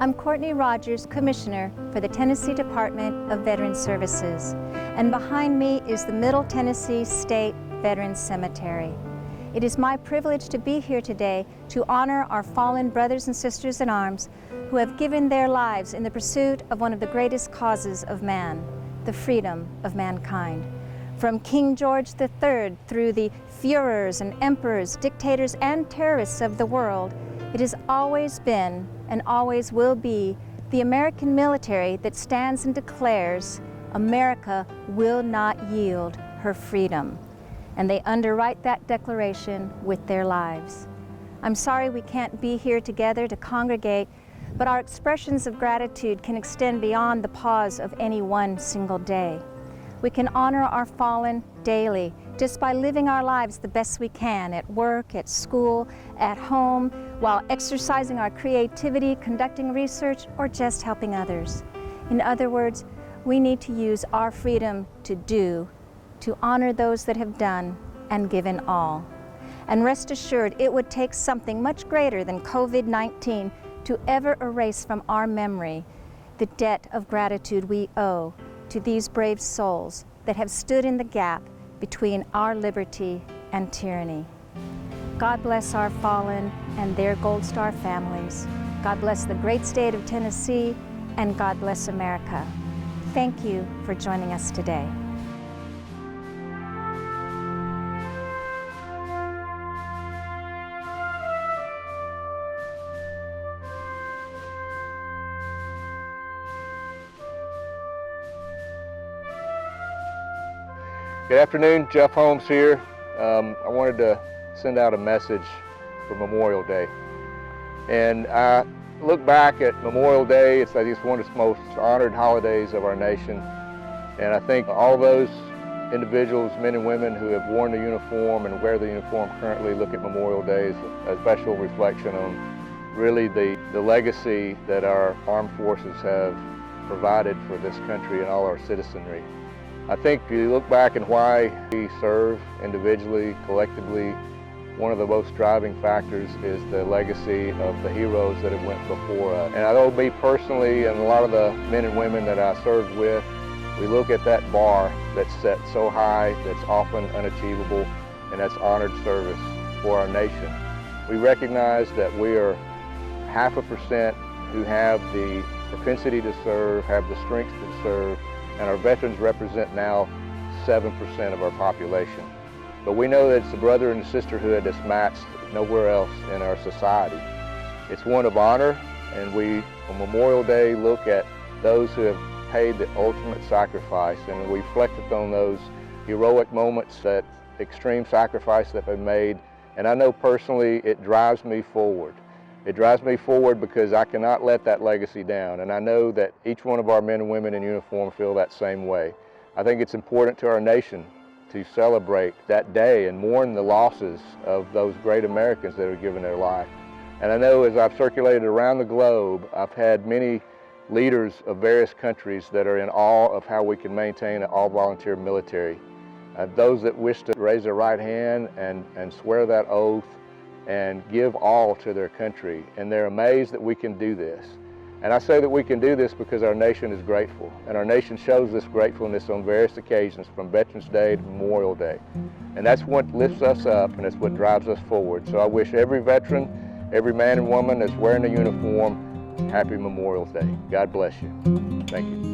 I'm Courtney Rogers, Commissioner for the Tennessee Department of Veterans Services, and behind me is the Middle Tennessee State Veterans Cemetery. It is my privilege to be here today to honor our fallen brothers and sisters in arms who have given their lives in the pursuit of one of the greatest causes of man, the freedom of mankind. From King George III through the Führers and emperors, dictators, and terrorists of the world, it has always been and always will be the American military that stands and declares America will not yield her freedom. And they underwrite that declaration with their lives. I'm sorry we can't be here together to congregate, but our expressions of gratitude can extend beyond the pause of any one single day. We can honor our fallen daily just by living our lives the best we can at work, at school, at home, while exercising our creativity, conducting research, or just helping others. In other words, we need to use our freedom to do, to honor those that have done and given all. And rest assured, it would take something much greater than COVID-19 to ever erase from our memory the debt of gratitude we owe to these brave souls that have stood in the gap between our liberty and tyranny. God bless our fallen and their Gold Star families. God bless the great state of Tennessee, and God bless America. Thank you for joining us today. Good afternoon, Jeff Holmes here. I wanted to send out a message for Memorial Day. And I look back at Memorial Day, it's one of the most honored holidays of our nation. And I think all those individuals, men and women who have worn the uniform and wear the uniform currently look at Memorial Day as a special reflection on really the legacy that our armed forces have provided for this country and all our citizenry. I think if you look back and why we serve individually, collectively, one of the most driving factors is the legacy of the heroes that have went before us. And I know me personally and a lot of the men and women that I served with, we look at that bar that's set so high, that's often unachievable, and that's honored service for our nation. We recognize that we are 0.5% who have the propensity to serve, have the strength to serve, and our veterans represent now 7% of our population. But we know that it's the brother and sisterhood that's matched nowhere else in our society. It's one of honor, and we, on Memorial Day, look at those who have paid the ultimate sacrifice, and we reflected on those heroic moments, that extreme sacrifice that they made. And I know personally it drives me forward. It drives me forward because I cannot let that legacy down, and I know that each one of our men and women in uniform feel that same way. I think it's important to our nation to celebrate that day and mourn the losses of those great Americans that have given their life. And I know as I've circulated around the globe, I've had many leaders of various countries that are in awe of how we can maintain an all-volunteer military. Those that wish to raise their right hand and swear that oath and give all to their country, and they're amazed that we can do this. And I say that we can do this because our nation is grateful, and our nation shows this gratefulness on various occasions, from Veterans Day to Memorial Day. And that's what lifts us up, and it's what drives us forward. So I wish every veteran, every man and woman that's wearing a uniform, happy Memorial Day. God bless you. Thank you.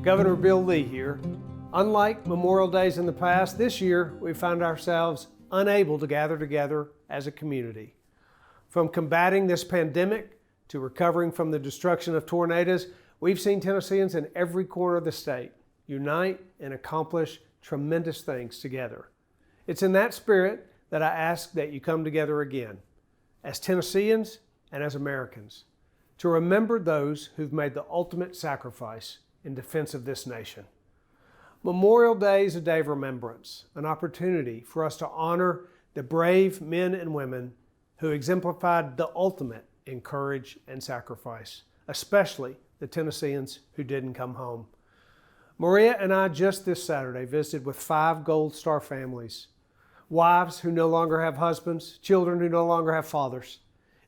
Governor Bill Lee here. Unlike Memorial Days in the past, this year we found ourselves unable to gather together as a community. From combating this pandemic to recovering from the destruction of tornadoes, we've seen Tennesseans in every corner of the state unite and accomplish tremendous things together. It's in that spirit that I ask that you come together again, as Tennesseans and as Americans, to remember those who've made the ultimate sacrifice in defense of this nation. Memorial Day is a day of remembrance, an opportunity for us to honor the brave men and women who exemplified the ultimate in courage and sacrifice, especially the Tennesseans who didn't come home. Maria and I just this Saturday visited with 5 Gold Star families, wives who no longer have husbands, children who no longer have fathers.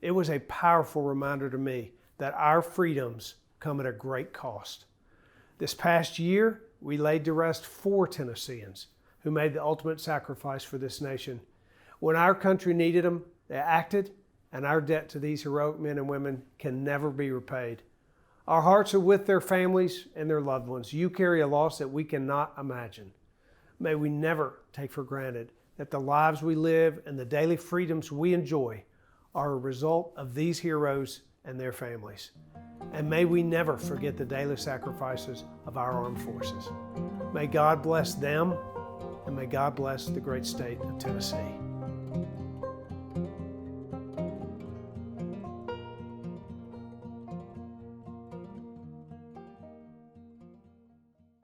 It was a powerful reminder to me that our freedoms come at a great cost. This past year, we laid to rest 4 Tennesseans who made the ultimate sacrifice for this nation. When our country needed them, they acted, and our debt to these heroic men and women can never be repaid. Our hearts are with their families and their loved ones. You carry a loss that we cannot imagine. May we never take for granted that the lives we live and the daily freedoms we enjoy are a result of these heroes and their families. And may we never forget the daily sacrifices of our armed forces. May God bless them, and may God bless the great state of Tennessee.